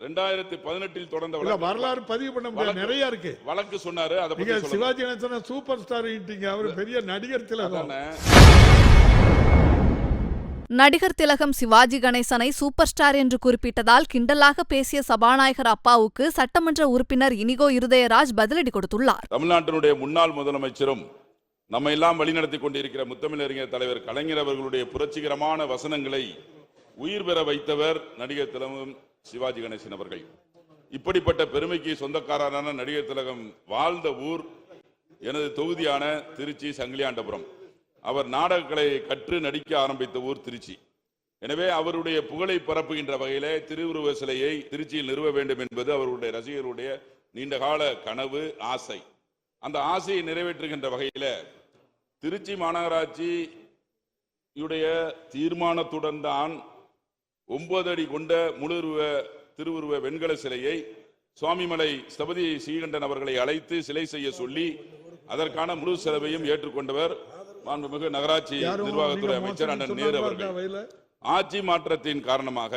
2018 தொடர்ந்த வரலாறு பதிவு பண்ண முடியாது, நிறைய இருக்கு. வழக்கு சொன்னாரு. அத பத்தி சொல்லுங்க. சிவாஜி கணேசன் சூப்பர் ஸ்டார் ஈட்டிங்க, அவர் பெரிய நடிகர் திலகம். நடிகர் திலகம் சிவாஜி கணேசனை சூப்பர் ஸ்டார் என்று குறிப்பிட்டதால் கிண்டலாக பேசிய சபாநாயகர் அப்பாவுக்கு சட்டமன்ற உறுப்பினர் இனிகோ இருதயராஜ் பதிலடி கொடுத்துள்ளார். தமிழ்நாட்டினுடைய முன்னாள் முதலமைச்சரும் நம்ம எல்லாம் வழிநடத்தி கொண்டிருக்கிற முத்தமிழறிஞர் தலைவர் கலைஞர் அவர்களுடைய புரட்சிகரமான வசனங்களை உயிர் பெற வைத்தவர் நடிகர் திலகம் சிவாஜி கணேசன் அவர்கள். இப்படிப்பட்ட பெருமைக்கு சொந்தக்காரரான நடிகர் திலகம் வாழ்ந்த ஊர் எனது தொகுதியான திருச்சி சங்கிலியாண்டபுரம். அவர் நாடகக்கலையை கற்று நடிக்க ஆரம்பித்த ஊர் திருச்சி. எனவே அவருடைய புகழை பரப்புகின்ற வகையிலே திருவுருவ சிலையை திருச்சியில் நிறுவ வேண்டும் என்பது அவருடைய ரசிகர்களுடைய நீண்டகால கனவு, ஆசை. அந்த ஆசையை நிறைவேற்றுகின்ற வகையில் திருச்சி மாநகராட்சியுடைய தீர்மானத்துடன் தான் 9 அடி கொண்ட முழுருவ திருவுருவ வெண்கல சிலையை சுவாமிமலை ஸ்தபதி ஸ்ரீகண்டன் அவர்களை அழைத்து சிலை செய்ய சொல்லி அதற்கான முழு செலவையும் ஏற்றுக்கொண்டவர் மாண்புமிகு நகராட்சி நிர்வாகத்துறை அமைச்சர் அண்ணன் நேரு அவர்கள். ஆட்சி மாற்றத்தின் காரணமாக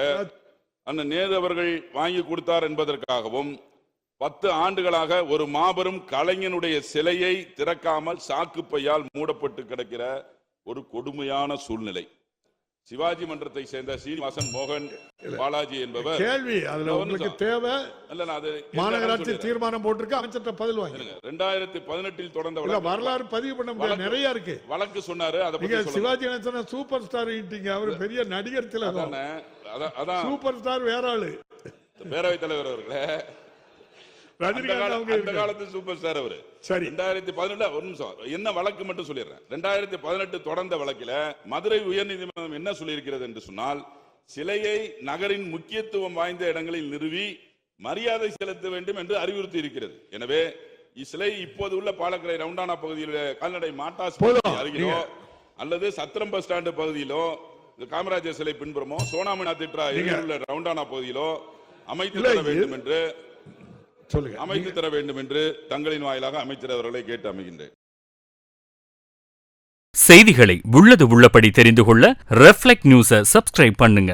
அண்ணன் நேரு அவர்கள் வாங்கி கொடுத்தார் என்பதற்காகவும் 10 ஆண்டுகளாக ஒரு மாபெரும் கலைஞனுடைய சிலையை திறக்காமல் சாக்குப்பையால் மூடப்பட்டு கிடக்கிற ஒரு கொடுமையான சூழ்நிலை. சிவாஜி மன்றத்தை சேர்ந்த சீனிவாசன் மோகன் பாலாஜி என்பவர் கேள்வி அதுல உங்களுக்கு தேவை மாநகராட்சி தீர்மானம் போட்டிருக்கு, அமைச்சர்கிட்ட பதில் வாங்க. 2018 தொடர்ந்த வரலாறு பதிவு பண்ண முடியாது, நிறைய இருக்கு. வழக்கு சொன்னாரு. அத பத்தி சொல்லுங்க. சிவாஜி கணேசன் சூப்பர் ஸ்டார் ஈட்டிங்க, அவர் பெரிய நடிகர் திலகம். அதான் சூப்பர் ஸ்டார் வேற ஆளு. பேரவைத் தலைவர் அவர்களே, அந்த காலத்து சூப்பர் ஸ்டார் அவரு. சரி, 2018 ஒரு நிமிஷம் என்ன வழக்கு மட்டும் சொல்லிடுறேன். 2018 தொடர்ந்த வழக்கில் மதுரை உயர்நீதிமன்றம் என்ன சொல்லியிருக்கிறது என்று சொன்னால், சிலையை நகரின் முக்கியத்துவம் வாய்ந்த இடங்களில் நிறுவி மரியாதை செலுத்த வேண்டும் என்று அறிவுறுத்தி இருக்கிறது. எனவே இச்சிலை இப்போது உள்ள பாலக்கரை ரவுண்டானா பகுதியில் கால்நடை மாட்டாஸ் அருகிலோ அல்லது சத்திரம் பஸ் ஸ்டாண்டு பகுதியிலோ, காமராஜர் சிலை பின்புறமோ, சோனாமினா திட்டா உள்ள ரவுண்டானா பகுதியிலோ அமைத்து தர வேண்டும் என்று அமைத்து தர வேண்டும் என்று தங்களின் வாயிலாக அமைச்சர் அவர்களை கேட்டு அமைகின்றேன். செய்திகளை உள்ளது உள்ளபடி தெரிந்து கொள்ள ரெஃப்ளெக்ட் நியூஸை சப்ஸ்கிரைப் பண்ணுங்க.